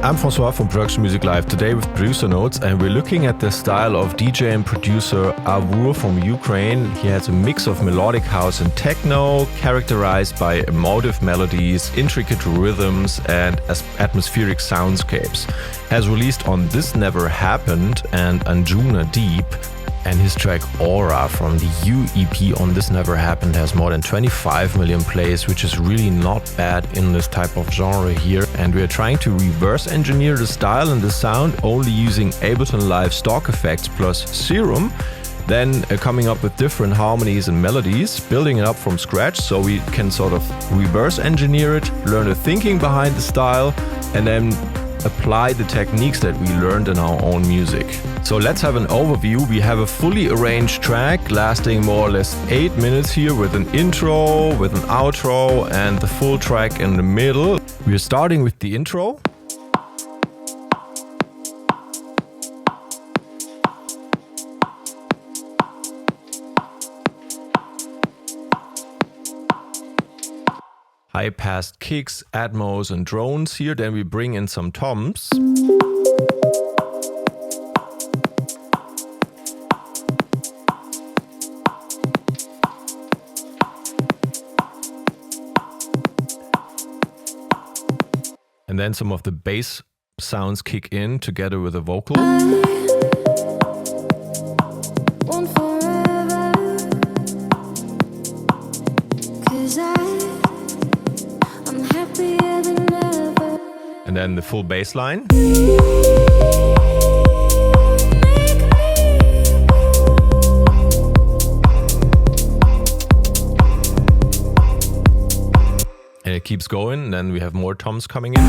I'm Francois from Production Music Live, today with Producer Notes, and we're looking at the style of DJ and producer Avoure from Ukraine. He has a mix of melodic house and techno, characterized by emotive melodies, intricate rhythms, and atmospheric soundscapes. Has released on This Never Happened and Anjuna Deep. And his track Aura from the U EP on This Never Happened has more than 25 million plays, which is really not bad in this type of genre here. And we are trying to reverse engineer the style and the sound only using Ableton Live stock effects plus Serum, then coming up with different harmonies and melodies, building it up from scratch so we can sort of reverse engineer it, learn the thinking behind the style, and then apply the techniques that we learned in our own music. So let's have an overview. We have a fully arranged track lasting more or less 8 minutes here, with an intro, with an outro, and the full track in the middle. We're starting with the intro. High-passed kicks, atmos and drones here. Then we bring in some toms. And then some of the bass sounds kick in together with a vocal. And then the full bass line. And it keeps going, and then we have more toms coming in.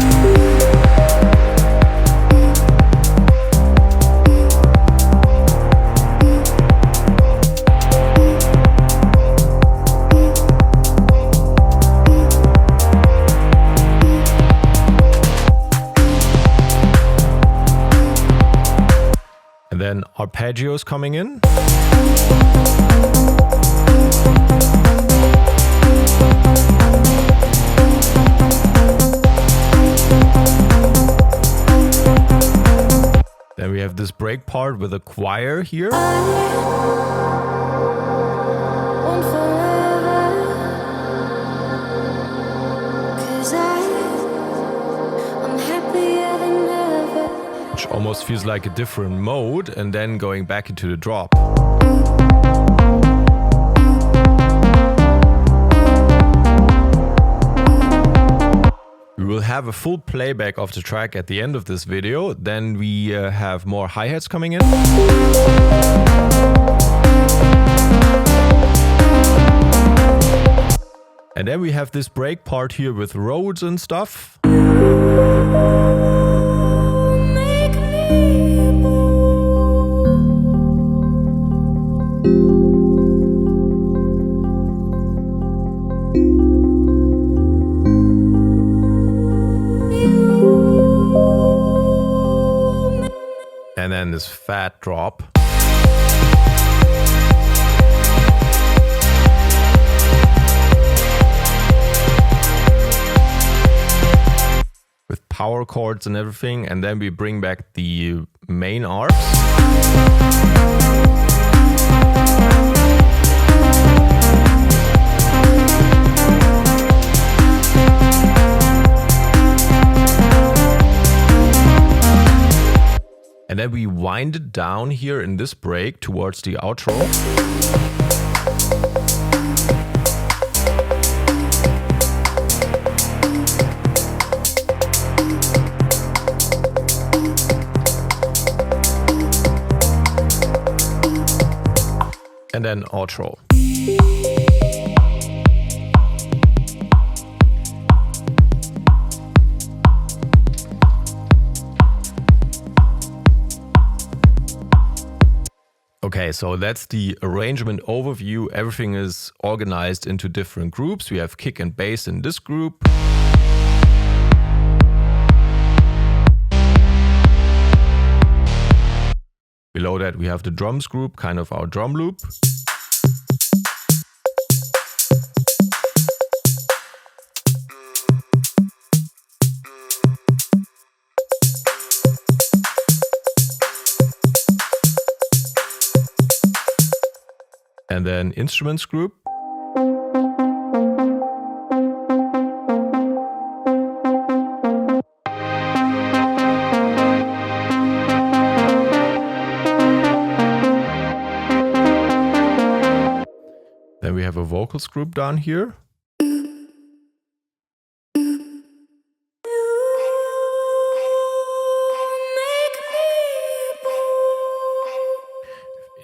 Then arpeggios coming in. Then we have this break part with a choir here. Almost feels like a different mode, and then going back into the drop. We will have a full playback of the track at the end of this video. Then we have more hi-hats coming in. And then we have this break part here with Rhodes and stuff. And then this fat drop. With power chords and everything. And then we bring back the main arps. And then we wind it down here in this break towards the outro. And then outro. Okay, so that's the arrangement overview. Everything is organized into different groups. We have kick and bass in this group. Below that we have the drums group, kind of our drum loop. then instruments group. Then we have a vocals group down here.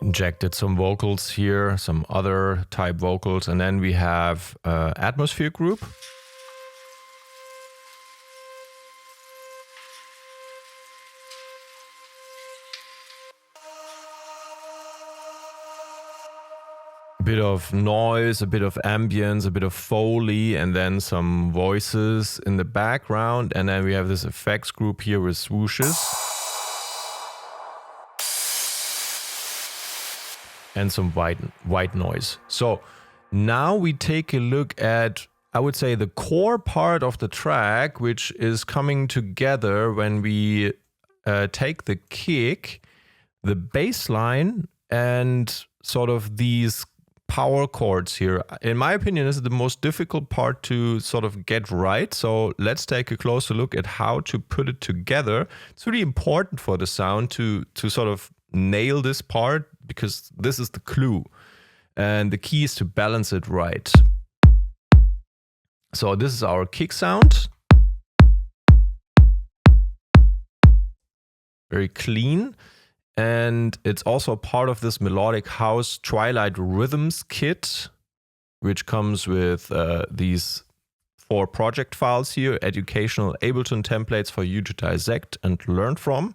Injected some vocals here, some other type vocals, and then we have atmosphere group. A bit of noise, a bit of ambience, a bit of Foley, and then some voices in the background. And then we have this effects group here with swooshes. And some white noise. So now we take a look at, I would say, the core part of the track, which is coming together when we take the kick, the bass line, and sort of these power chords here. In my opinion, this is the most difficult part to sort of get right. So let's take a closer look at how to put it together. It's really important for the sound to sort of nail this part, because this is the clue. And the key is to balance it right. So this is our kick sound. Very clean. And it's also part of this Melodic House Twilight Rhythms kit, which comes with these 4 project files here, educational Ableton templates for you to dissect and learn from.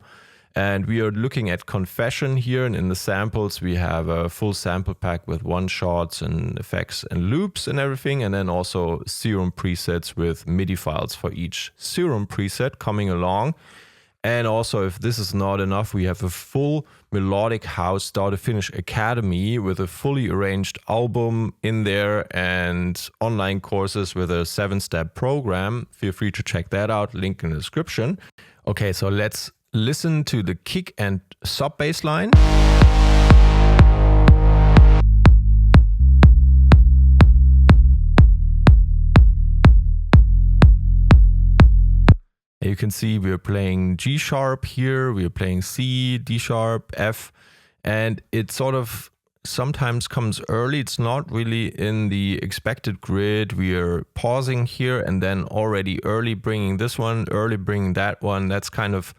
And we are looking at Confession here, and in the samples we have a full sample pack with one-shots and effects and loops and everything, and then also Serum presets with MIDI files for each Serum preset coming along. And also, if this is not enough, we have a full Melodic House Start to Finish Academy with a fully arranged album in there and online courses with a 7-step program. Feel free to check that out, link in the description. Okay, so let's listen to the kick and sub bass line. You can see we're playing G sharp here, we're playing C, D sharp, F, and it sort of sometimes comes early. It's not really in the expected grid. We are pausing here and then already early bringing this one, early bringing that one. That's kind of,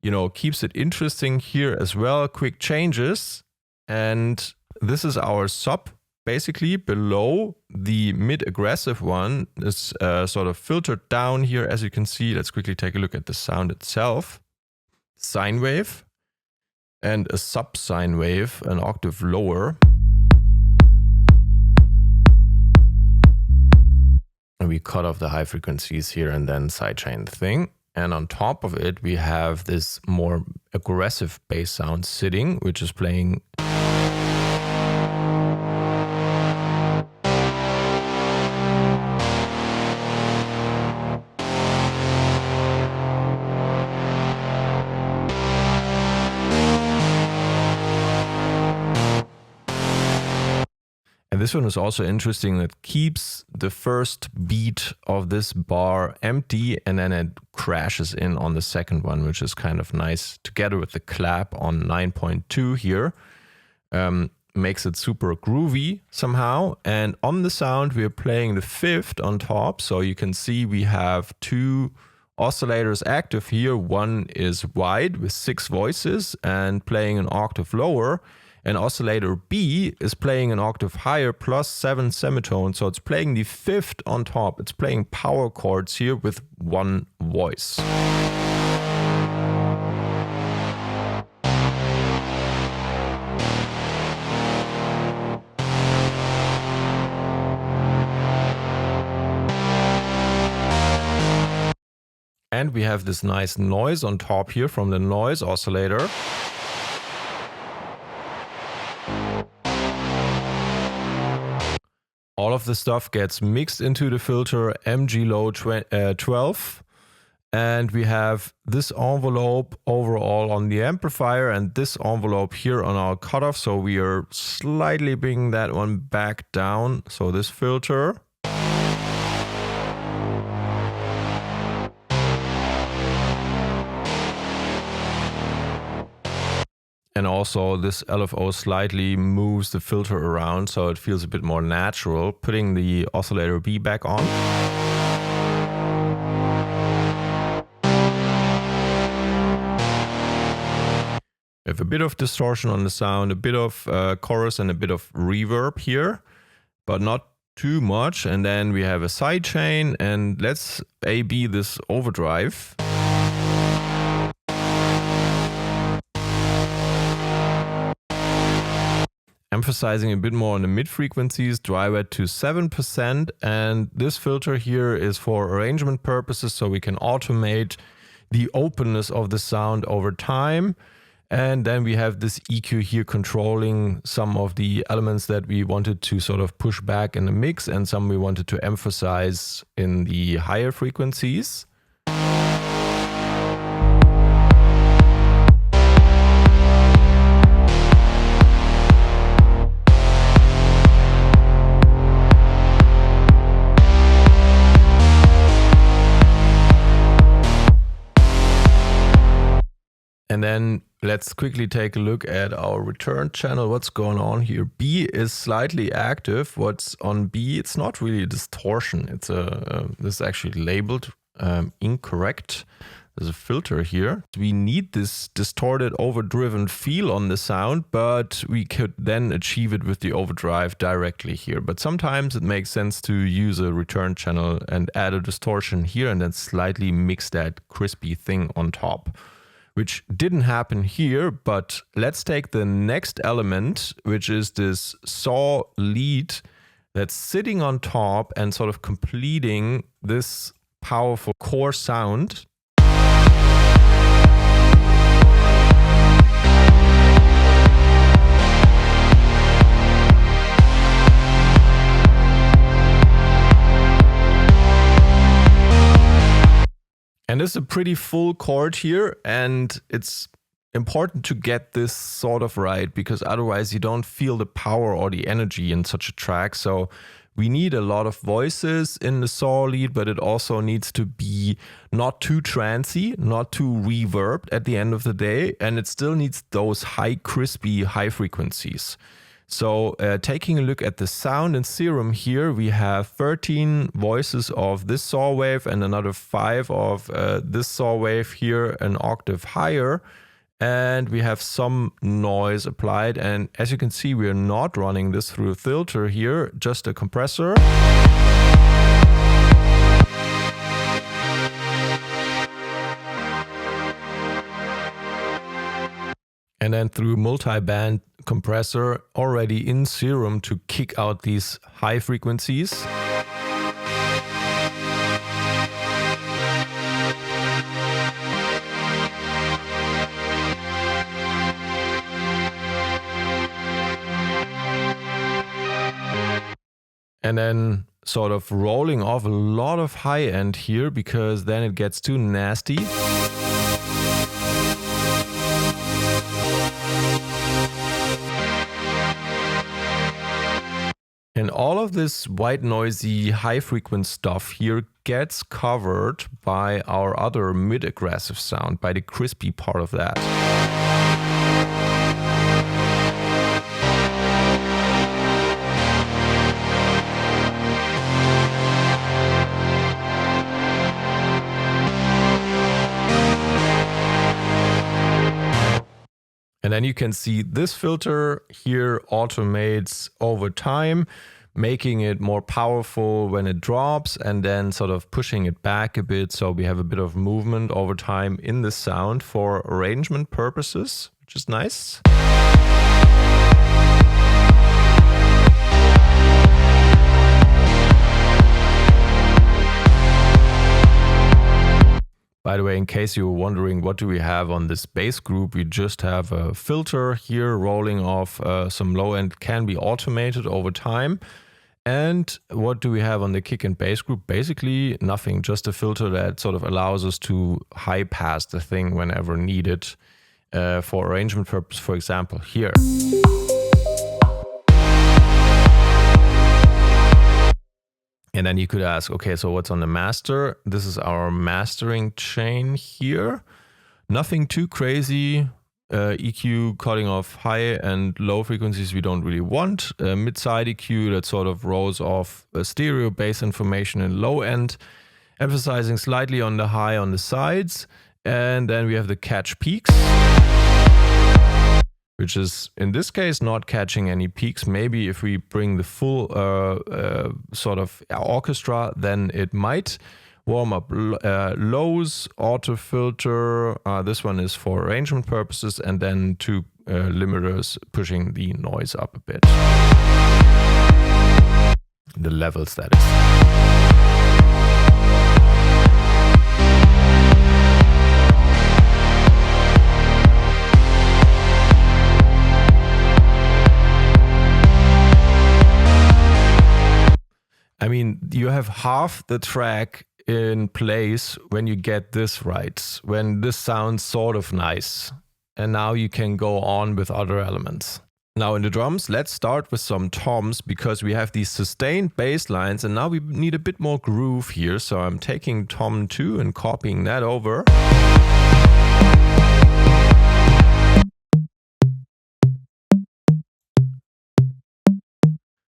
you know, keeps it interesting here as well. Quick changes. And this is our sub, basically below the mid-aggressive one. Is sort of filtered down here, as you can see. Let's quickly take a look at the sound itself. Sine wave and a sub sine wave, an octave lower. And we cut off the high frequencies here and then sidechain the thing. And on top of it, we have this more aggressive bass sound sitting, which is playing. And this one is also interesting. It keeps the first beat of this bar empty and then it crashes in on the second one, which is kind of nice, together with the clap on 9.2 here. Makes it super groovy somehow. And on the sound, we are playing the 5th on top. So you can see we have 2 oscillators active here. One is wide with 6 voices and playing an octave lower. And oscillator B is playing an octave higher plus 7 semitones. So it's playing the 5th on top. It's playing power chords here with 1 voice. And we have this nice noise on top here from the noise oscillator. All of the stuff gets mixed into the filter MG low 12. And we have this envelope overall on the amplifier and this envelope here on our cutoff. So we are slightly bringing that one back down. So this filter. And also this LFO slightly moves the filter around so it feels a bit more natural. Putting the oscillator B back on. We have a bit of distortion on the sound, a bit of chorus and a bit of reverb here, but not too much. And then we have a sidechain, and let's A/B this overdrive. Emphasizing a bit more on the mid frequencies, drive it to 7%. And this filter here is for arrangement purposes, so we can automate the openness of the sound over time. And then we have this EQ here controlling some of the elements that we wanted to sort of push back in the mix and some we wanted to emphasize in the higher frequencies. And then let's quickly take a look at our return channel. What's going on here? B is slightly active. What's on B? It's not really a distortion. It's this is actually labeled incorrect. There's a filter here. We need this distorted, overdriven feel on the sound, but we could then achieve it with the overdrive directly here. But sometimes it makes sense to use a return channel and add a distortion here and then slightly mix that crispy thing on top, which didn't happen here. But let's take the next element, which is this saw lead that's sitting on top and sort of completing this powerful core sound. And this is a pretty full chord here, and it's important to get this sort of right, because otherwise you don't feel the power or the energy in such a track. So we need a lot of voices in the saw lead, but it also needs to be not too trancy, not too reverbed at the end of the day, and it still needs those high crispy high frequencies. So taking a look at the sound in Serum here, we have 13 voices of this saw wave and another 5 of this saw wave here, an octave higher. And we have some noise applied. And as you can see, we are not running this through a filter here, just a compressor. And then through multi-band compressor already in Serum to kick out these high frequencies. And then sort of rolling off a lot of high end here, because then it gets too nasty. And all of this white noisy high frequency stuff here gets covered by our other mid-aggressive sound, by the crispy part of that. And then you can see this filter here automates over time, making it more powerful when it drops and then sort of pushing it back a bit. So we have a bit of movement over time in the sound for arrangement purposes, which is nice. By the way, in case you were wondering what do we have on this bass group, we just have a filter here rolling off some low end, can be automated over time. And what do we have on the kick and bass group? Basically nothing, just a filter that sort of allows us to high pass the thing whenever needed for arrangement purpose, for example, here. And then you could ask, okay, so what's on the master? This is our mastering chain here. Nothing too crazy. EQ cutting off high and low frequencies we don't really want. Mid-side EQ that sort of rolls off stereo bass information in low end, emphasizing slightly on the high on the sides. And then we have the catch peaks, which is in this case not catching any peaks. Maybe if we bring the full sort of orchestra, then it might. Warm up lows, auto filter, this one is for arrangement purposes, and then two limiters pushing the noise up a bit. The levels, that is. I mean, you have half the track in place when you get this right, when this sounds sort of nice. And now you can go on with other elements. Now in the drums, let's start with some toms, because we have these sustained bass lines and now we need a bit more groove here. So I'm taking tom 2 and copying that over.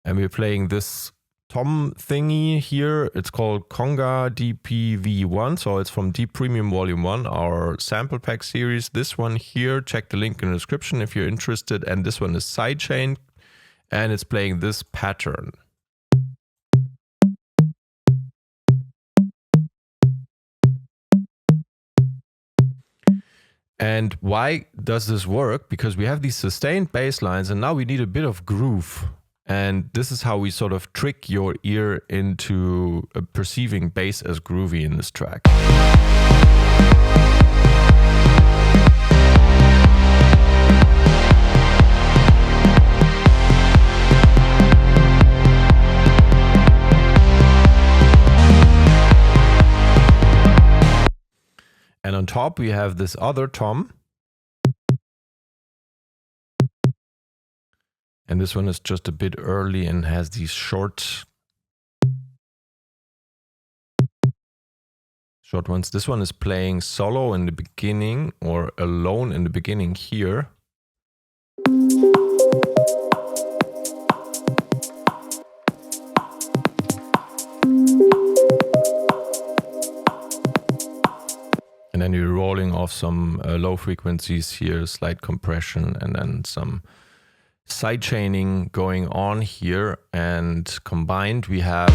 And we're playing this tom thingy here. It's called Conga DPV1, so it's from Deep Premium Volume 1, our sample pack series. This one here, check the link in the description if you're interested. And this one is sidechain, and it's playing this pattern. And why does this work? Because we have these sustained bass lines and now we need a bit of groove. And this is how we sort of trick your ear into perceiving bass as groovy in this track. And on top we have this other tom. And this one is just a bit early and has these short ones. This one is playing solo in the beginning or alone in the beginning here. And then you're rolling off some low frequencies here, slight compression, and then some sidechaining going on here, and combined we have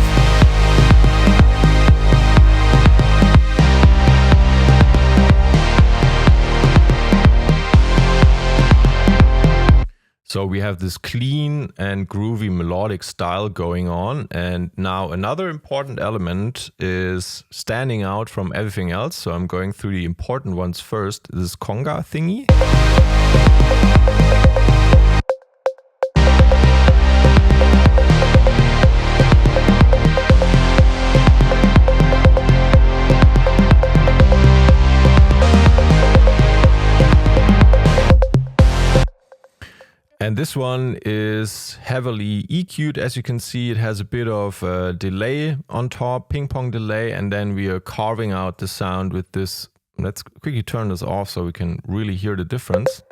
so we have this clean and groovy melodic style going on. And now another important element is standing out from everything else. So I'm going through the important ones first. This Conga thingy. And this one is heavily EQ'd. As you can see, it has a bit of delay on top, ping pong delay, and then we are carving out the sound with this. Let's quickly turn this off so we can really hear the difference.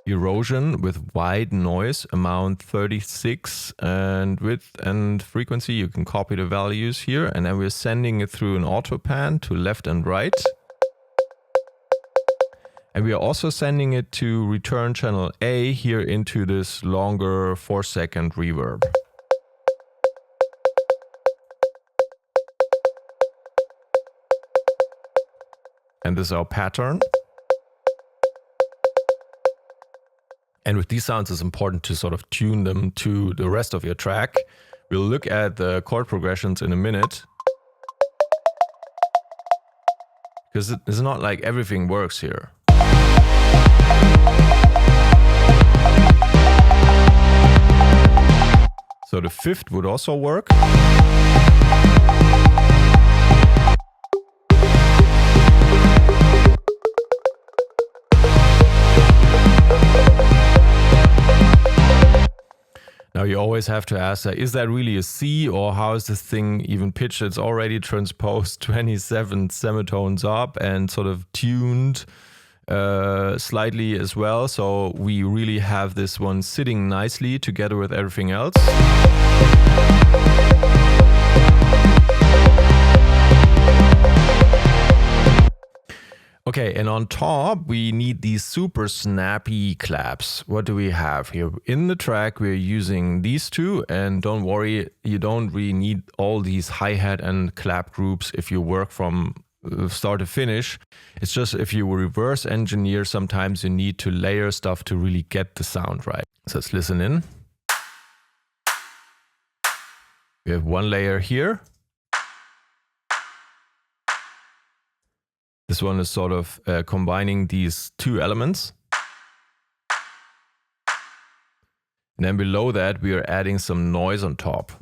Erosion with wide noise, amount 36, and width and frequency. You can copy the values here, and then we're sending it through an auto pan to left and right. And we are also sending it to return channel A here into this longer 4-second reverb. And this is our pattern. And with these sounds, it's important to sort of tune them to the rest of your track. We'll look at the chord progressions in a minute. Because it's not like everything works here. a fifth would also work. Now you always have to ask, is that really a C, or how is this thing even pitched? It's already transposed 27 semitones up and sort of tuned slightly as well. So we really have this one sitting nicely together with everything else. Okay, and on top, we need these super snappy claps. What do we have here? In the track, we're using these two, and don't worry, you don't really need all these hi-hat and clap groups if you work from start to finish. It's just if you reverse engineer, sometimes you need to layer stuff to really get the sound right. So let's listen in. We have one layer here. This one is sort of combining these two elements. And then below that, we are adding some noise on top.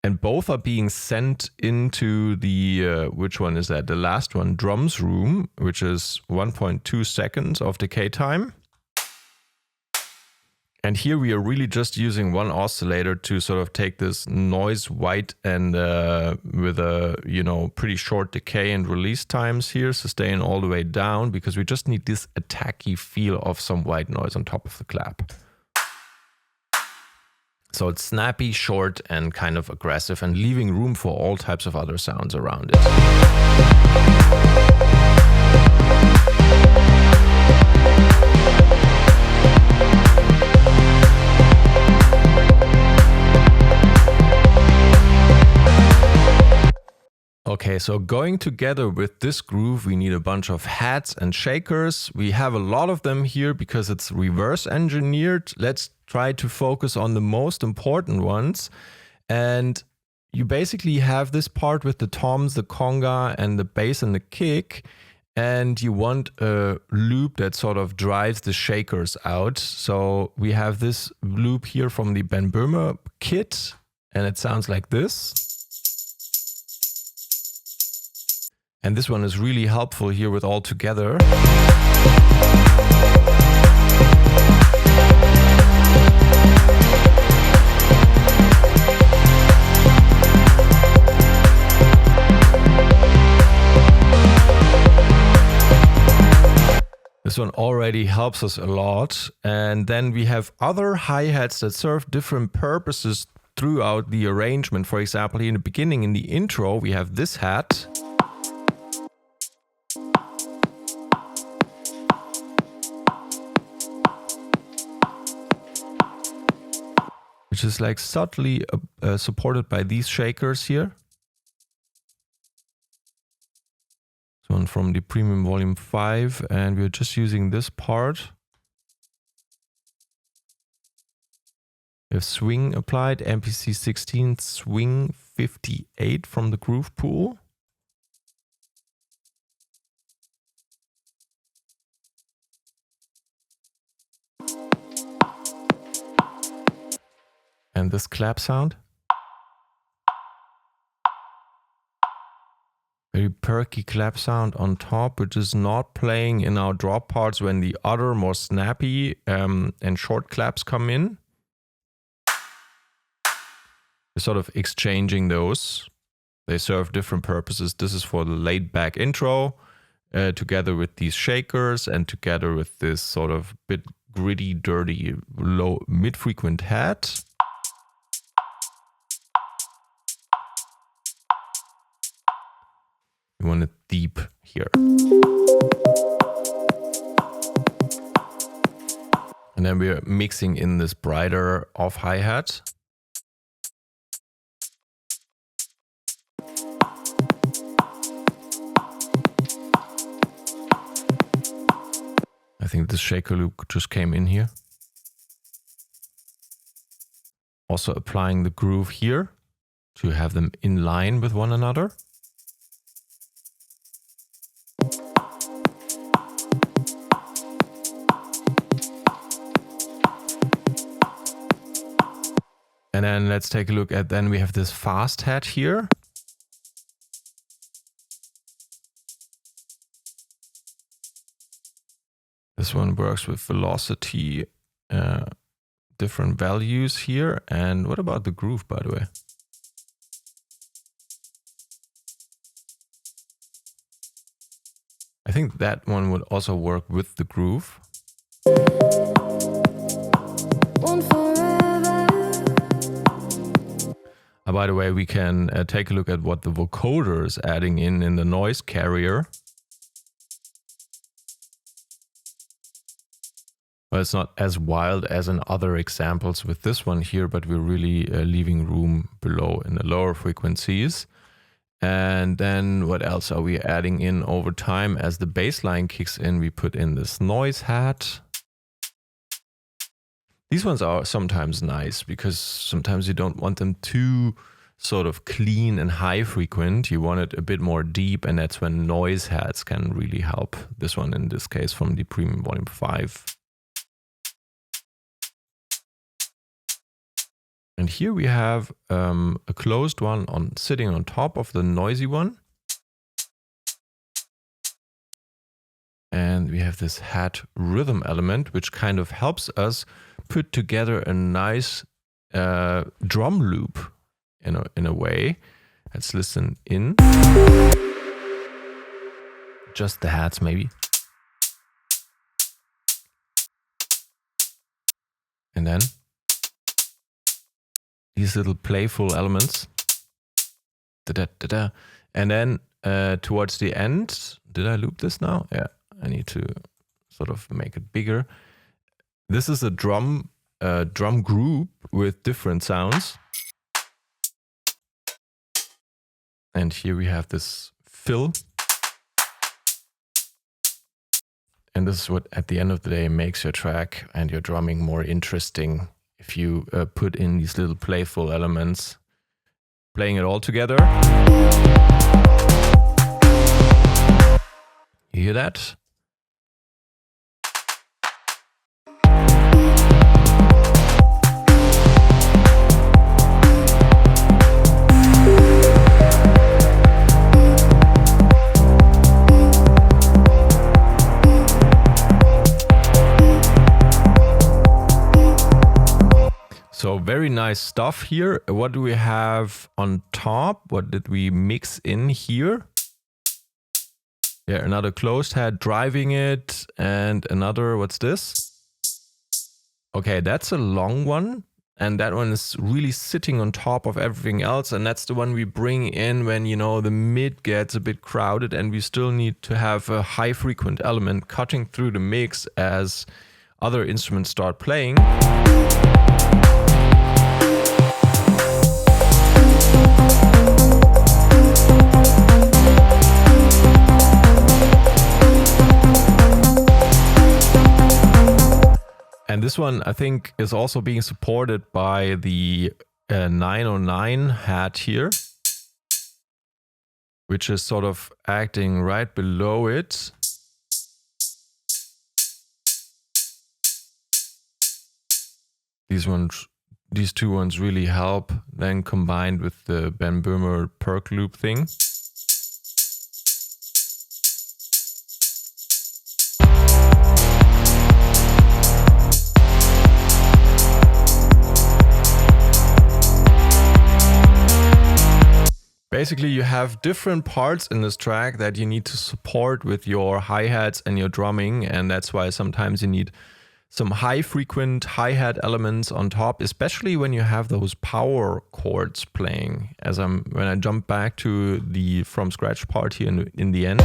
And both are being sent into the, which one is that? The last one, drums room, which is 1.2 seconds of decay time. And here we are really just using one oscillator to sort of take this noise white and with a, pretty short decay and release times here, sustain all the way down, because we just need this attacky feel of some white noise on top of the clap. So it's snappy, short, and kind of aggressive, and leaving room for all types of other sounds around it. Okay, so going together with this groove, we need a bunch of hats and shakers. We have a lot of them here because it's reverse engineered. Let's try to focus on the most important ones. And you basically have this part with the toms, the conga, and the bass and the kick. And you want a loop that sort of drives the shakers out. So we have this loop here from the Ben Böhmer kit, and it sounds like this. And this one is really helpful here with All Together. This one already helps us a lot. And then we have other hi-hats that serve different purposes throughout the arrangement. For example, in the beginning, in the intro, we have this hat. Which is like subtly supported by these shakers here. This one from the Premium Volume 5, and we're just using this part. We have swing applied, MPC 16, swing 58 from the Groove Pool. And this clap sound. Very perky clap sound on top, which is not playing in our drop parts when the other more snappy and short claps come in. We're sort of exchanging those. They serve different purposes. This is for the laid back intro, together with these shakers and together with this sort of bit gritty, dirty, low mid-frequent hat. We want it deep here. And then we're mixing in this brighter off hi-hat. I think this shaker loop just came in here. Also applying the groove here to have them in line with one another. And then let's take a look at, then we have this fast hat here. This one works with velocity, different values here. And what about the groove, by the way? I think that one would also work with the groove. By the way, we can take a look at what the vocoder is adding in the noise carrier. Well, it's not as wild as in other examples with this one here, but we're really leaving room below in the lower frequencies. And then what else are we adding in over time? As the bass line kicks in, we put in this noise hat. These ones are sometimes nice because sometimes you don't want them too sort of clean and high frequent. You want it a bit more deep, and that's when noise hats can really help. This one in this case from the Premium Volume 5. And here we have a closed one sitting on top of the noisy one. And we have this hat rhythm element, which kind of helps us put together a nice drum loop in a way. Let's listen in. Just the hats maybe. And then these little playful elements. Da-da-da-da. And then towards the end, did I loop this now? Yeah, I need to sort of make it bigger. This is a drum group with different sounds. And here we have this fill. And this is what at the end of the day makes your track and your drumming more interesting. If you put in these little playful elements, playing it all together. You hear that? So very nice stuff here. What do we have on top? What did we mix in here? Yeah, another closed hat driving it, and another, what's this? Okay, that's a long one, and that one is really sitting on top of everything else, and that's the one we bring in when, you know, the mid gets a bit crowded and we still need to have a high frequent element cutting through the mix as other instruments start playing. And this one, I think, is also being supported by the 909 hat here, which is sort of acting right below it. These two ones really help, then combined with the Ben Böhmer perk loop thing. Basically, you have different parts in this track that you need to support with your hi-hats and your drumming, and that's why sometimes you need some high frequent hi-hat elements on top, especially when you have those power chords playing. When I jump back to the from scratch part here in the end.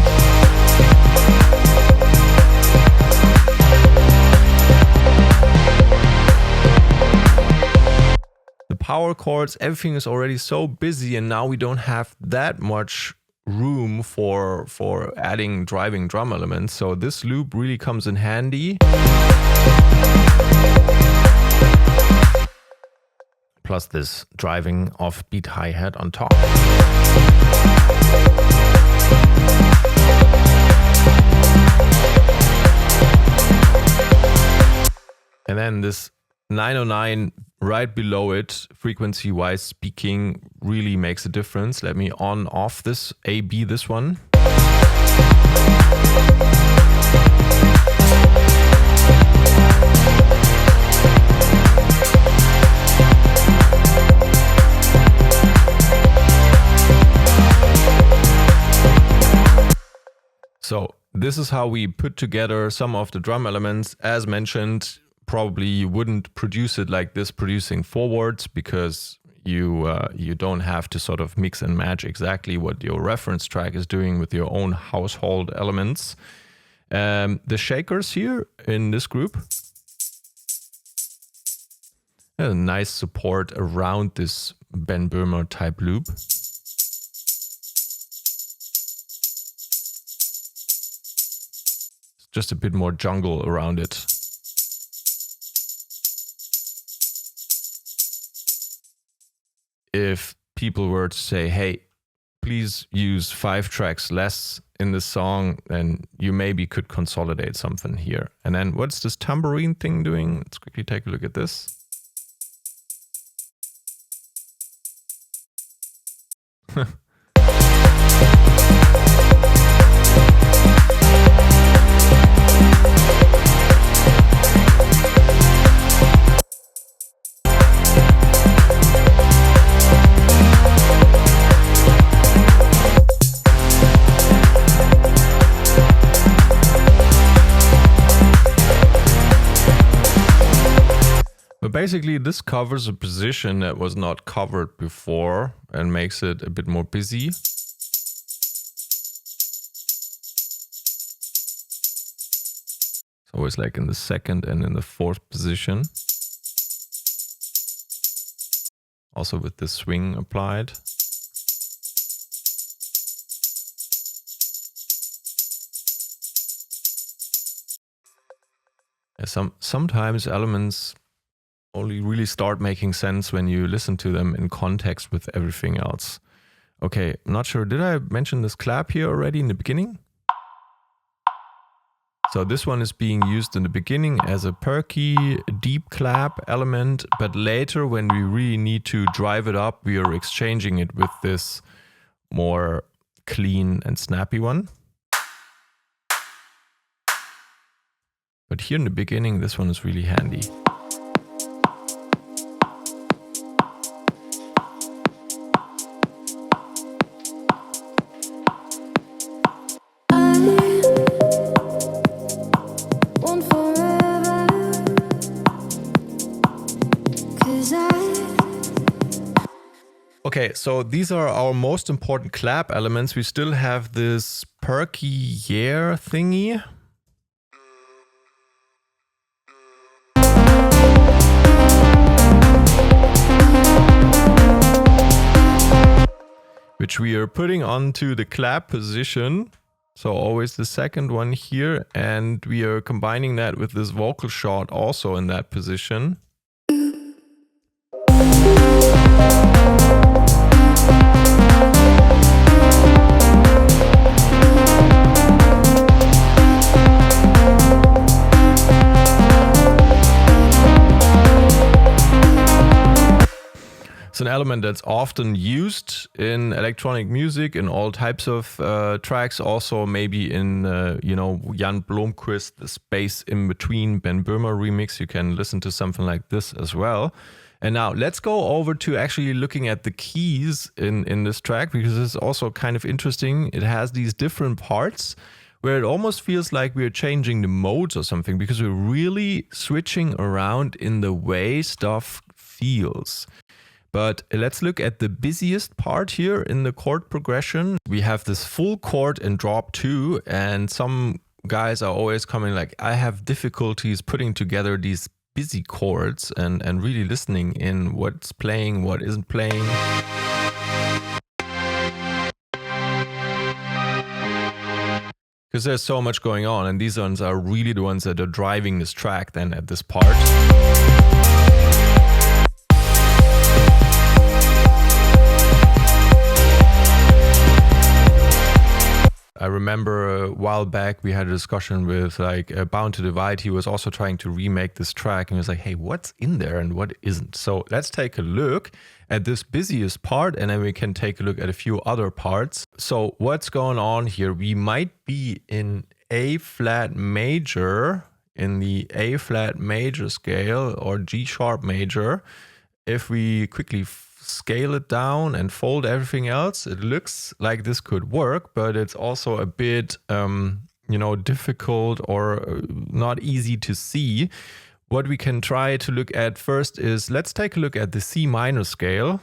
The power chords, everything is already so busy, and now we don't have that much room for adding driving drum elements. So this loop really comes in handy. Plus this driving offbeat hi-hat on top. And then this 909 right below it, frequency-wise speaking, really makes a difference. Let me on off this A-B, this one. So this is how we put together some of the drum elements. As mentioned, probably you wouldn't produce it like this, producing forwards, because you don't have to sort of mix and match exactly what your reference track is doing with your own household elements. The shakers here in this group, a nice support around this Ben Böhmer type loop. Just a bit more jungle around it. If people were to say, hey, please use 5 tracks less in the song, then you maybe could consolidate something here. And then what's this tambourine thing doing? Let's quickly take a look at this. Basically, this covers a position that was not covered before and makes it a bit more busy. It's always like in the 2nd and in the 4th position. Also with the swing applied. Yeah, sometimes elements only really start making sense when you listen to them in context with everything else. Okay, I'm not sure, did I mention this clap here already in the beginning? So this one is being used in the beginning as a perky, deep clap element, but later when we really need to drive it up, we are exchanging it with this more clean and snappy one. But here in the beginning, this one is really handy. Okay, so these are our most important clap elements. We still have this perky yeah thingy. Which we are putting onto the clap position. So always the 2nd one here. And we are combining that with this vocal shot also in that position. It's an element that's often used in electronic music, in all types of tracks. Also maybe in, Jan Blomqvist, the Space in Between Ben Böhmer remix. You can listen to something like this as well. And now let's go over to actually looking at the keys in this track, because it's also kind of interesting. It has these different parts where it almost feels like we're changing the modes or something, because we're really switching around in the way stuff feels. But let's look at the busiest part here in the chord progression. We have this full chord in drop 2, and some guys are always coming like, I have difficulties putting together these busy chords and really listening in what's playing, what isn't playing. Because there's so much going on, and these ones are really the ones that are driving this track then at this part. I remember a while back we had a discussion with like Bound to Divide. He was also trying to remake this track and he was like, hey, what's in there and what isn't? So let's take a look at this busiest part and then we can take a look at a few other parts. So what's going on here? We might be in A flat major, in the A flat major scale or G sharp major. If we quickly scale it down and fold everything else, it looks like this could work, but it's also a bit, you know, difficult or not easy to see. What we can try to look at first is, let's take a look at the C minor scale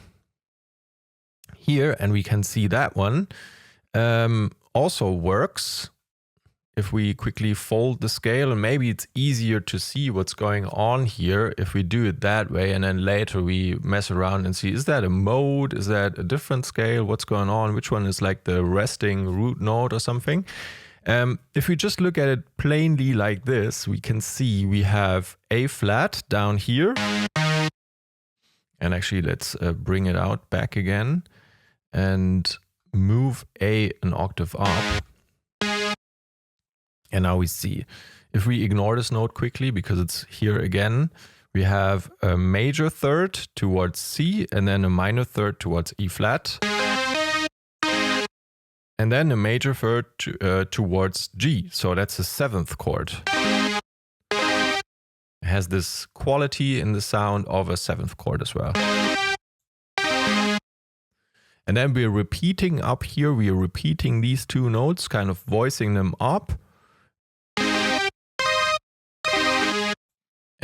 here, and we can see that one also works. If we quickly fold the scale, and maybe it's easier to see what's going on here if we do it that way, and then later we mess around and see, is that a mode? Is that a different scale? What's going on? Which one is like the resting root note or something? If we just look at it plainly like this, we can see we have A flat down here. And actually, let's bring it out back again and move A an octave up. And now we see, if we ignore this note quickly because it's here again, we have a major third towards C and then a minor third towards E flat. And then a major third towards G. So that's the 7th chord. It has this quality in the sound of a 7th chord as well. And then we're repeating up here, we are repeating these two notes, kind of voicing them up.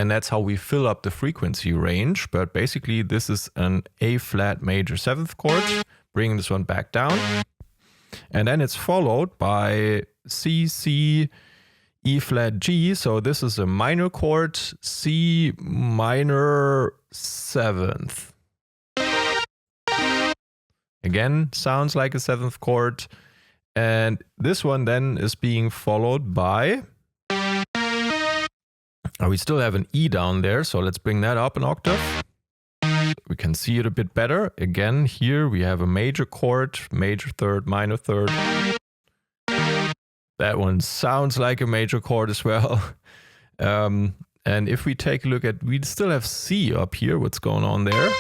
And that's how we fill up the frequency range. But basically, this is an A flat major 7th chord, bringing this one back down. And then it's followed by C, C, E flat, G. So this is a minor chord, C minor 7th. Again, sounds like a 7th chord. And this one then is being followed by... we still have an E down there, so let's bring that up an octave. We can see it a bit better. Again, here we have a major chord, major third, minor third. That one sounds like a major chord as well. And if we take a look at, we still have C up here. What's going on there?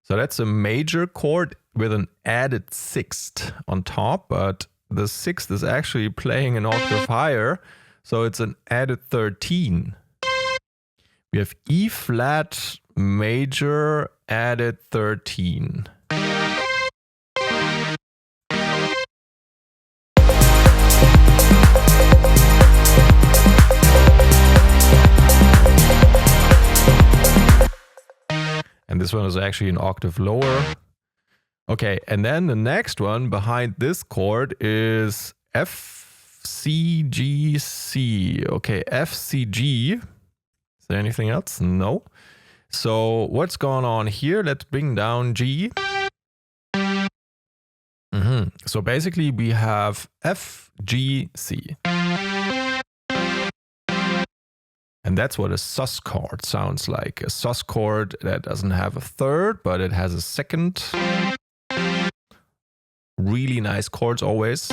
So that's a major chord with an added 6th on top, but the 6th is actually playing an octave higher, so it's an added 13. We have E flat major added 13. And this one is actually an octave lower. Okay, and then the next one behind this chord is F, C, G, C. Okay, F, C, G. Is there anything else? No. So what's going on here? Let's bring down G. So basically we have F, G, C. And that's what a sus chord sounds like. A sus chord that doesn't have a third, but it has a second. Really nice chords always.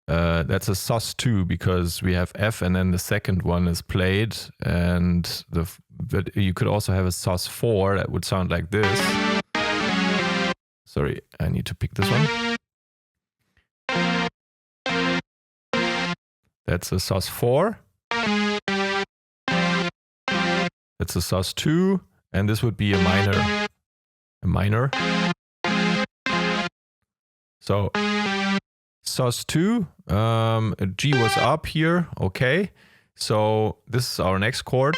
That's a sus2 because we have F and then the second one is played, and but you could also have a sus4 that would sound like this. Sorry, I need to pick this one. That's a sus4. That's a sus2, and this would be a minor. A minor. So sus2, G was up here, okay. So this is our next chord.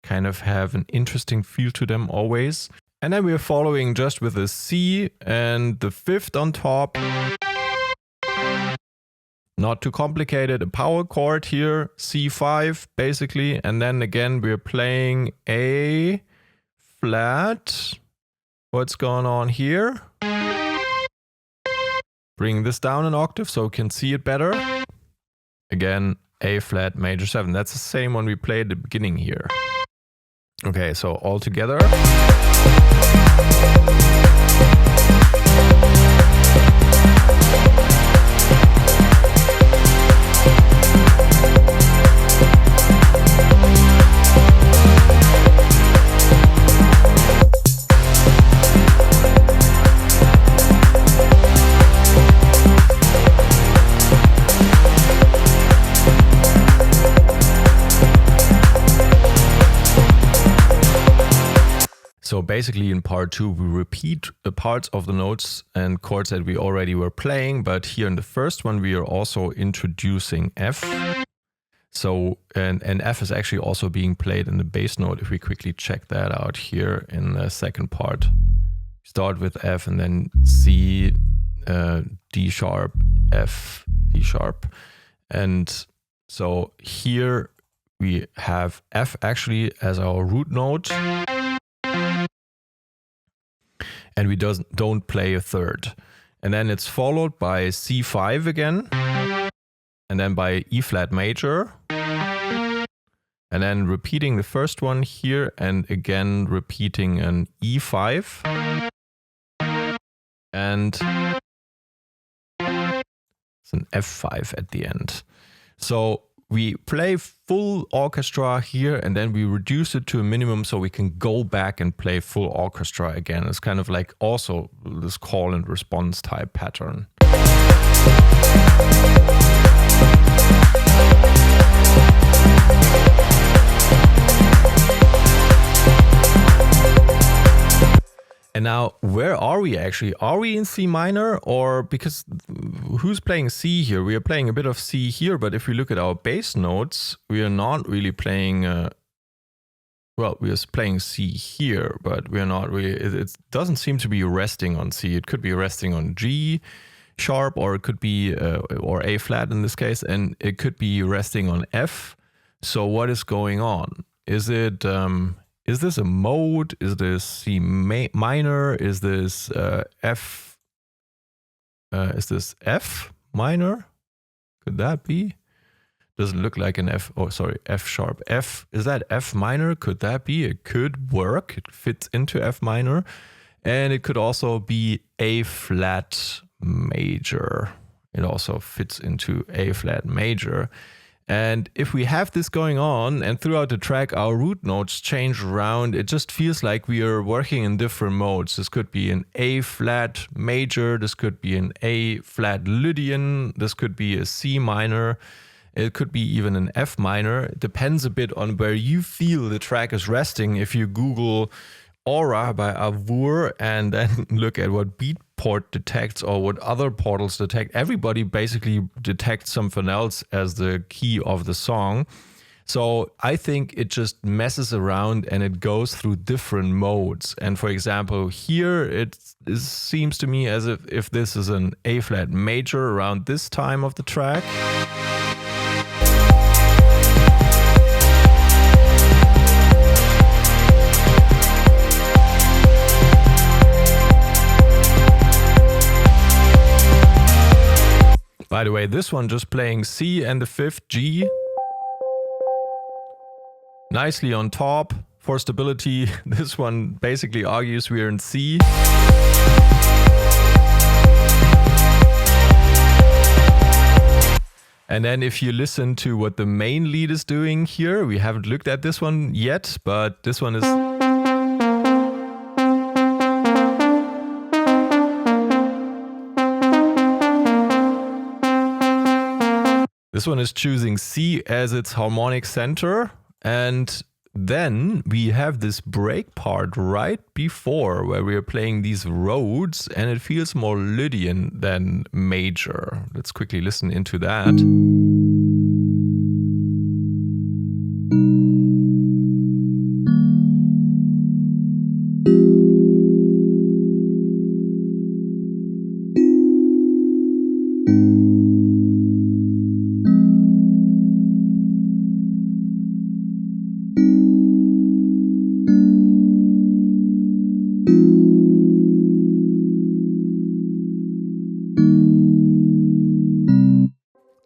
Kind of have an interesting feel to them always. And then we're following just with a C and the 5th on top. Not too complicated, a power chord here, C5 basically. And then again, we're playing A flat. What's going on here? Bring this down an octave so we can see it better. Again, A flat major 7. That's the same one we played at the beginning here. Okay, so all together. So basically in part 2, we repeat the parts of the notes and chords that we already were playing, but here in the first one, we are also introducing F. So, and F is actually also being played in the bass note. If we quickly check that out here in the second part, start with F and then C, D sharp, F, D sharp. And so here we have F actually as our root note. And we don't play a third. And then it's followed by C5 again, and then by E flat major, and then repeating the first one here, and again repeating an E5, and it's an F5 at the end. So we play full orchestra here and then we reduce it to a minimum so we can go back and play full orchestra again. It's kind of like also this call and response type pattern. And now, where are we actually? Are we in C minor, or because who's playing C here? We are playing a bit of C here, but if we look at our bass notes, we are not really playing, well, we are playing C here, but we are not really, it doesn't seem to be resting on C. It could be resting on G sharp, or it could be, or A flat in this case, and it could be resting on F. So what is going on? Is it, is this a mode? Is this C minor? Is this F? Is this F minor? Could that be? Doesn't look like an F. Oh, sorry, F sharp. F, is that F minor? Could that be? It could work. It fits into F minor. And it could also be A flat major. It also fits into A flat major. And if we have this going on and throughout the track our root notes change around, it just feels like we are working in different modes. This could be an A flat major, this could be an A flat Lydian, this could be a C minor, it could be even an F minor. It depends a bit on where you feel the track is resting. If you Google Aura by Avoure and then look at what Beatport detects or what other portals detect, everybody basically detects something else as the key of the song. So I think it just messes around and it goes through different modes. And for example, here it seems to me as if this is an A flat major around this time of the track. By the way, this one just playing C and the 5th G. Nicely on top for stability. This one basically argues we are in C. And then if you listen to what the main lead is doing here, we haven't looked at this one yet, but this one is... This one is choosing C as its harmonic center, and then we have this break part right before where we are playing these Rhodes, and it feels more Lydian than major. Let's quickly listen into that.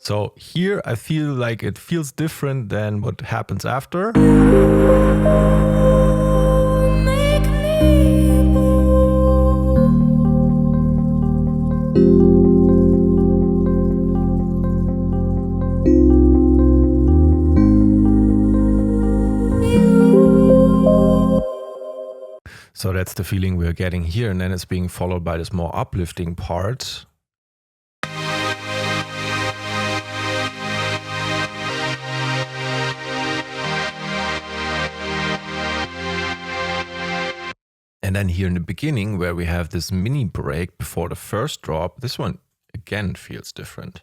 So here I feel like it feels different than what happens after. So that's the feeling we're getting here, and then it's being followed by this more uplifting part. And then here in the beginning, where we have this mini break before the first drop, this one again feels different.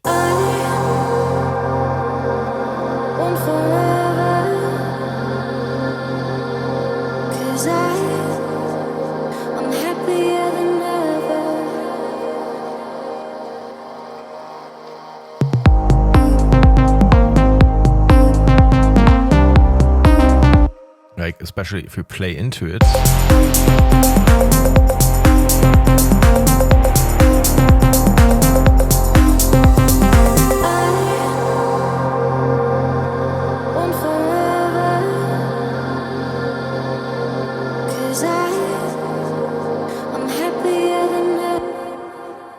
Like, especially if you play into it.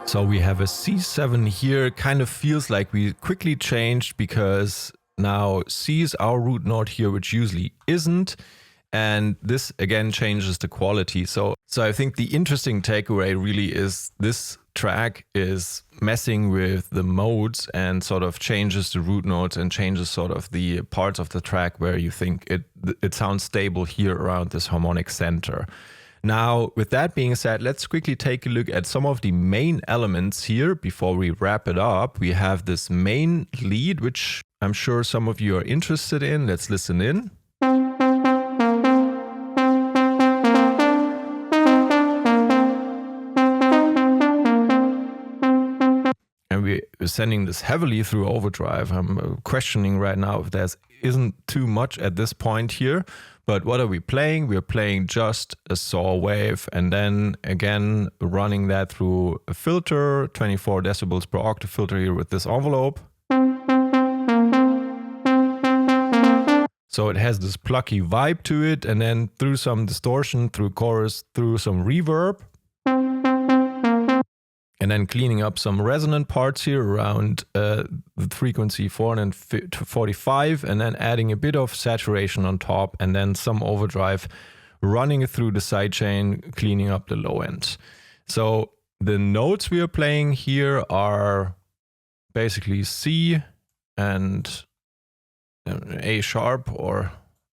So we have a C7 here, kind of feels like we quickly changed because now C is our root note here, which usually isn't. And this again changes the quality. So I think the interesting takeaway really is this track is messing with the modes and sort of changes the root notes and changes sort of the parts of the track where you think it sounds stable here around this harmonic center. Now, with that being said, let's quickly take a look at some of the main elements here before we wrap it up. We have this main lead, which I'm sure some of you are interested in. Let's listen in. And we're sending this heavily through overdrive. I'm questioning right now if there isn't too much at this point here. But what are we playing? We're playing just a saw wave and then again running that through a filter, 24 decibels per octave filter here with this envelope. So it has this plucky vibe to it, and then through some distortion, through chorus, through some reverb. And then cleaning up some resonant parts here around the frequency 445, and then adding a bit of saturation on top, and then some overdrive, running it through the sidechain, cleaning up the low end. So the notes we are playing here are basically C and A sharp, or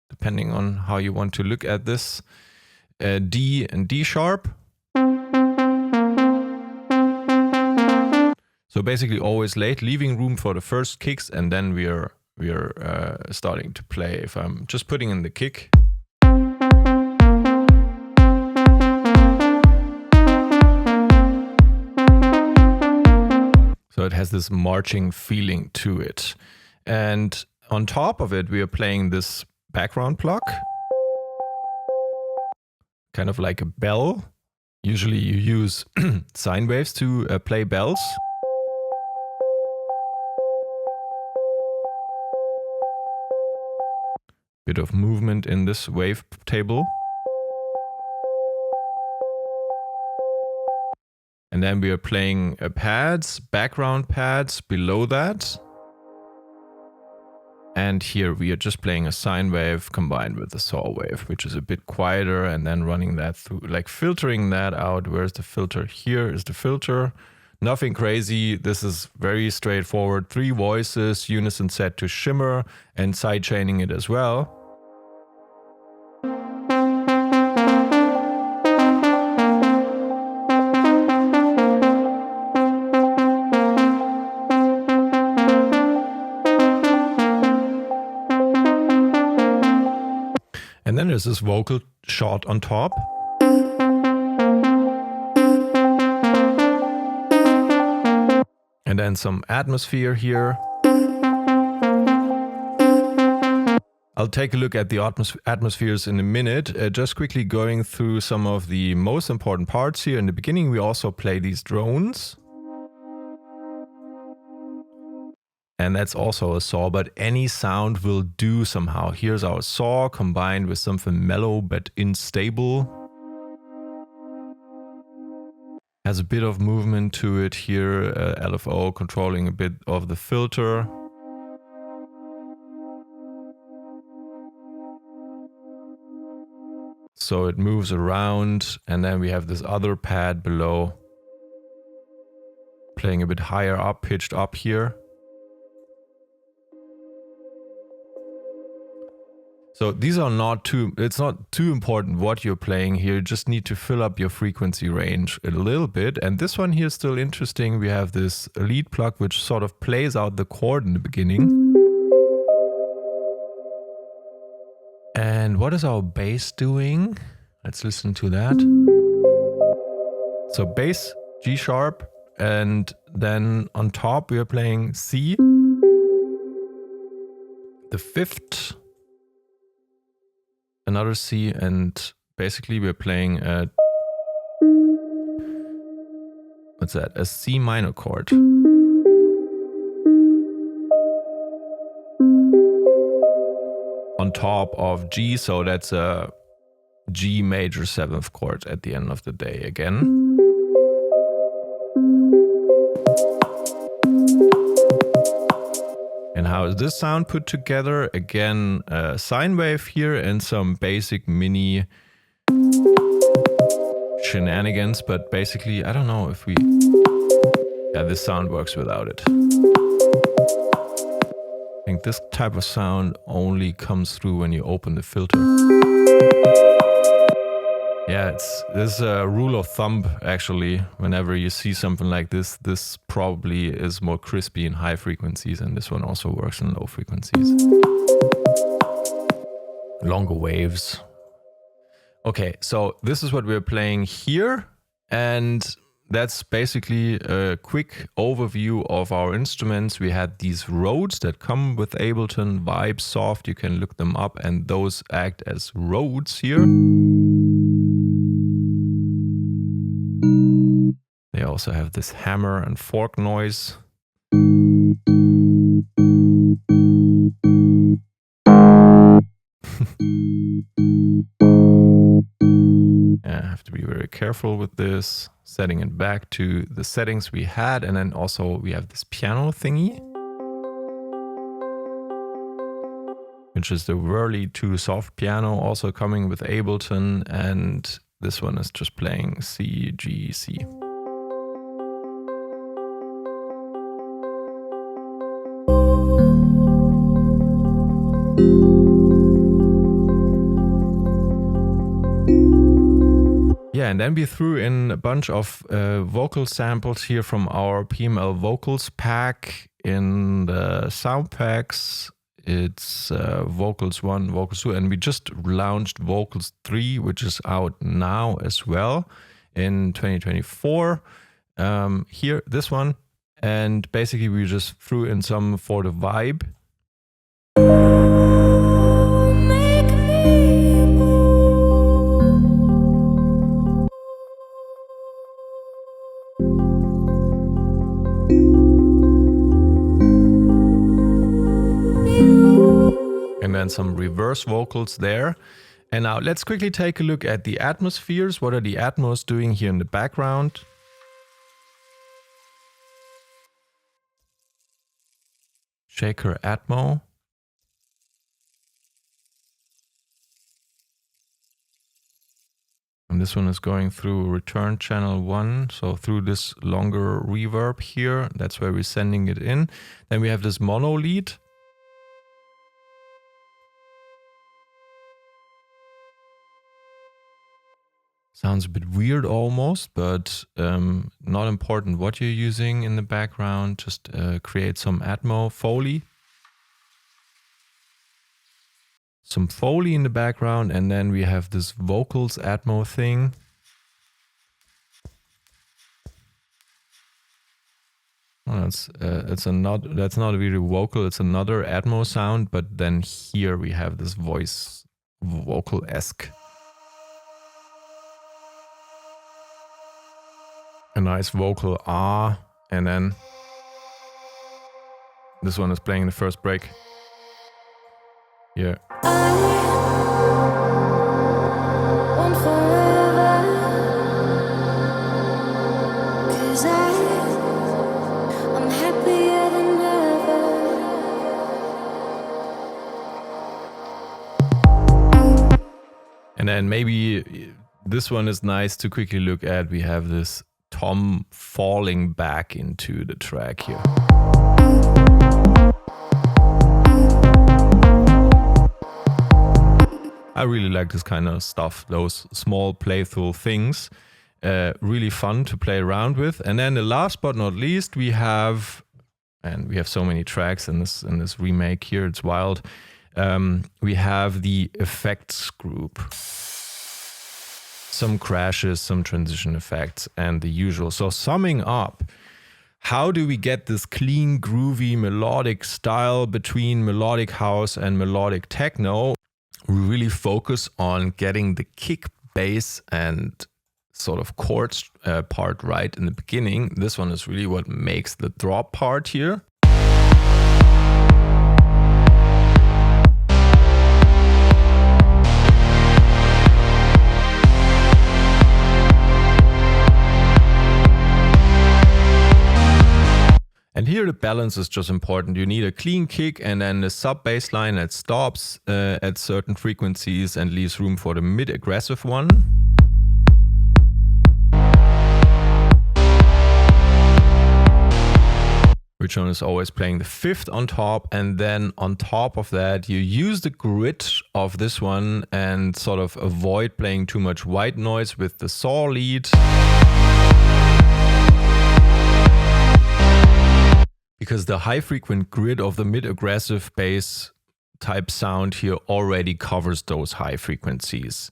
depending on how you want to look at this, D and D sharp. So basically always late, leaving room for the first kicks, and then we are starting to play. If I'm just putting in the kick. So it has this marching feeling to it. And on top of it, we are playing this background pluck. Kind of like a bell. Usually you use sine waves to play bells. Bit of movement in this wave table. And then we are playing pads, background pads below that. And here we are just playing a sine wave combined with a saw wave, which is a bit quieter, and then running that through, like filtering that out. Where's the filter? Here is the filter. Nothing crazy. This is very straightforward. 3 voices, unison set to shimmer, and sidechaining it as well. And then there's this vocal shot on top. And then some atmosphere here. I'll take a look at the atmospheres in a minute. Just quickly going through some of the most important parts here. In the beginning, we also play these drones. And that's also a saw, but any sound will do somehow. Here's our saw combined with something mellow but unstable. Has a bit of movement to it here, LFO controlling a bit of the filter. So it moves around, and then we have this other pad below playing a bit higher up, pitched up here. So these are not too, it's not too important what you're playing here, you just need to fill up your frequency range a little bit. And this one here is still interesting. We have this lead pluck which sort of plays out the chord in the beginning. And what is our bass doing? Let's listen to that. So bass, G sharp, and then on top we are playing C, the fifth, another C, and basically we're playing a, what's that? A C minor chord. On top of G, so that's a G major 7th chord at the end of the day again. And how is this sound put together? Again, a sine wave here and some basic mini shenanigans, but basically, I don't know if we... Yeah, this sound works without it. I think this type of sound only comes through when you open the filter. Yeah, this is a rule of thumb, actually. Whenever you see something like this, this probably is more crispy in high frequencies, and this one also works in low frequencies. Longer waves. Okay, so this is what we're playing here, and that's basically a quick overview of our instruments. We had these Rhodes that come with Ableton, Vibe Soft, you can look them up, and those act as Rhodes here. They also have this hammer and fork noise. I have to be very careful with this, setting it back to the settings we had, and then also we have this piano thingy, which is the Whirly 2 soft piano, also coming with Ableton, and this one is just playing C, G, C. Yeah, and then we threw in a bunch of vocal samples here from our PML Vocals pack in the sound packs. It's Vocals 1, Vocals 2, and we just launched Vocals 3, which is out now as well in 2024. Here, this one, and basically we just threw in some for the vibe. And then some reverse vocals there. And now let's quickly take a look at the atmospheres. What are the Atmos doing here in the background? Shaker Atmo. And this one is going through return channel 1, so through this longer reverb here. That's where we're sending it in. Then we have this mono lead. Sounds a bit weird almost, but not important what you're using in the background. Just create some Atmo Foley. Some Foley in the background, and then we have this vocals Atmo thing. Oh, that's not really vocal, it's another Atmo sound, but then here we have this voice vocal-esque. A nice vocal ah, and then This one is playing the first break. Yeah. And then maybe this one is nice to quickly look at. We have this tom falling back into the track here. I really like this kind of stuff, those small playful things. Really fun to play around with. And then the last but not least, we have, and we have so many tracks in this remake here, it's wild. We have the effects group. Some crashes, some transition effects, and the usual. So summing up, how do we get this clean, groovy, melodic style between melodic house and melodic techno? We really focus on getting the kick, bass, and sort of chords part right in the beginning. This one is really what makes the drop part here. And here the balance is just important. You need a clean kick and then the sub bass line that stops at certain frequencies and leaves room for the mid-aggressive one. Which one is always playing the fifth on top, and then on top of that you use the grid of this one and sort of avoid playing too much white noise with the saw lead. Because the high frequent grid of the mid-aggressive bass type sound here already covers those high frequencies.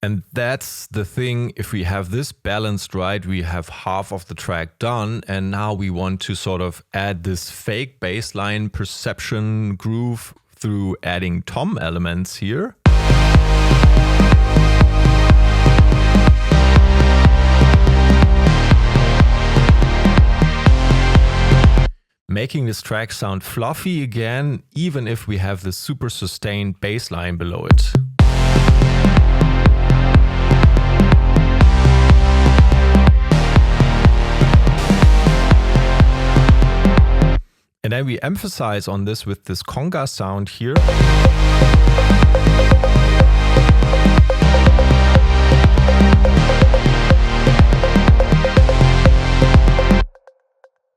And that's the thing, if we have this balanced right, we have half of the track done, and now we want to sort of add this fake bassline perception groove through adding tom elements here. Making this track sound fluffy again, even if we have the super sustained bass line below it. And then we emphasize on this with this conga sound here.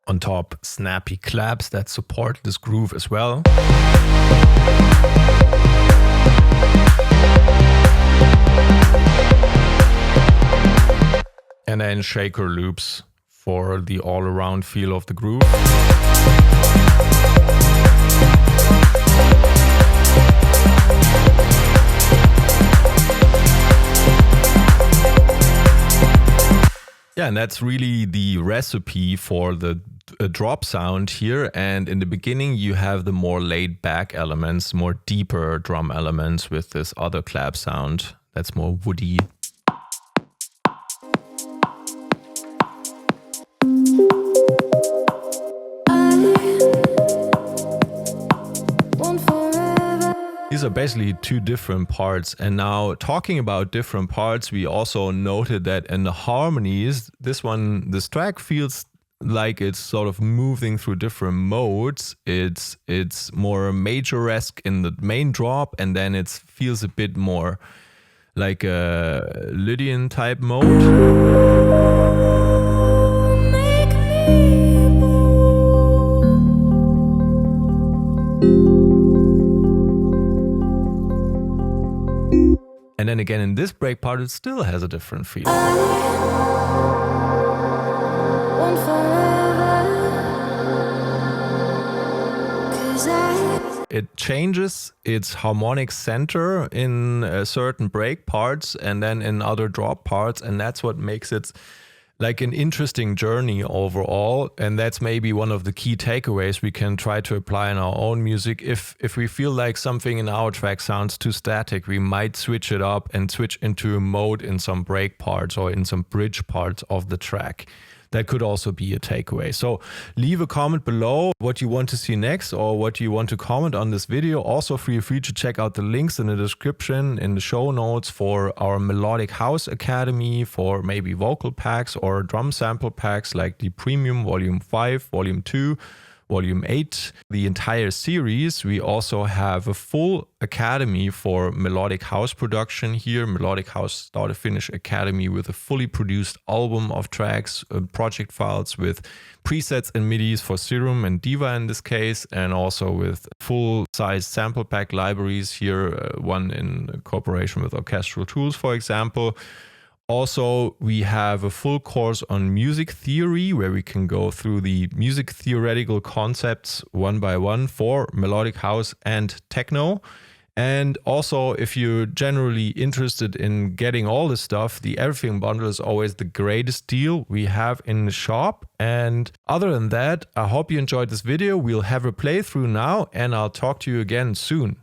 On top, snappy claps that support this groove as well. And then shaker loops for the all-around feel of the groove. Yeah, and that's really the recipe for the drop sound here. And in the beginning you have the more laid back elements, more deeper drum elements with this other clap sound that's more woody. These are basically two different parts, and now talking about different parts, we also noted that in the harmonies, this track feels like it's sort of moving through different modes. It's more major-esque in the main drop, and then it feels a bit more like a Lydian type mode. And then again in this break part, it still has a different feel. It changes its harmonic center in certain break parts and then in other drop parts, and that's what makes it like an interesting journey overall, and that's maybe one of the key takeaways we can try to apply in our own music. If we feel like something in our track sounds too static, we might switch it up and switch into a mode in some break parts or in some bridge parts of the track. That could also be a takeaway. So leave a comment below what you want to see next or what you want to comment on this video. Also feel free to check out the links in the description, in the show notes, for our Melodic House Academy, for maybe vocal packs or drum sample packs like the Premium Volume 5, Volume 2, Volume 8, the entire series. We also have a full academy for melodic house production here, Melodic House Start to Finish Academy, with a fully produced album of tracks, project files with presets and MIDIs for Serum and Diva in this case, and also with full-size sample pack libraries here, one in cooperation with Orchestral Tools, for example. Also, we have a full course on music theory where we can go through the music theoretical concepts one by one for melodic house and techno. And also, if you're generally interested in getting all this stuff, the Everything Bundle is always the greatest deal we have in the shop. And other than that, I hope you enjoyed this video. We'll have a playthrough now, and I'll talk to you again soon.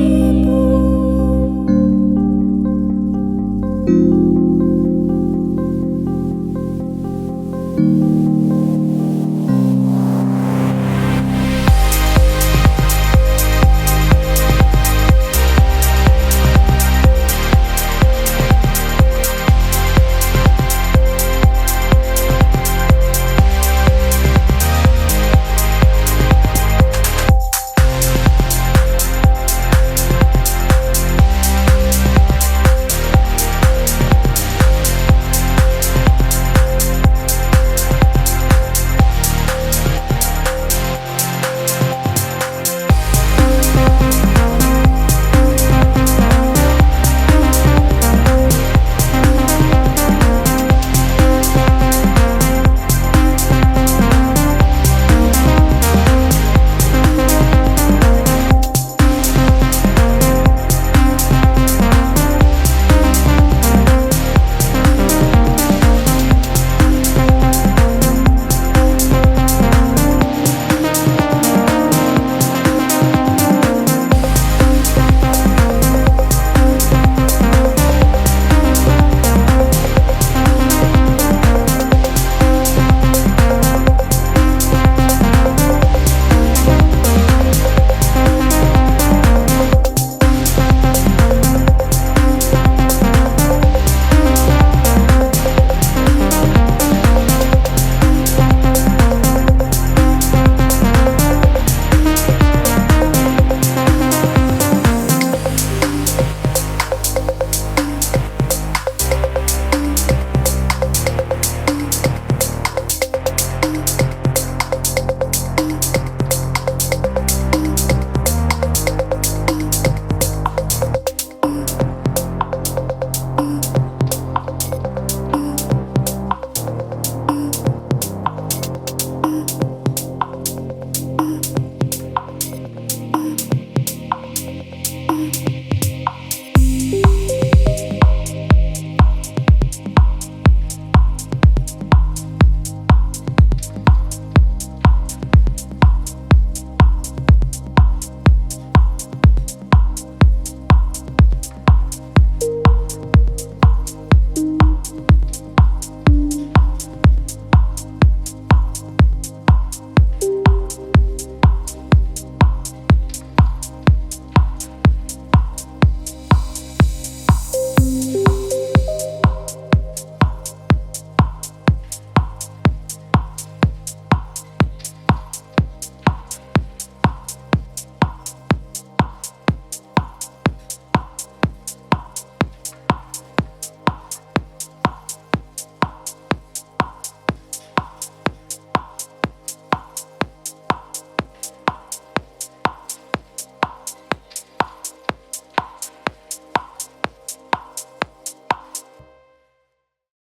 deep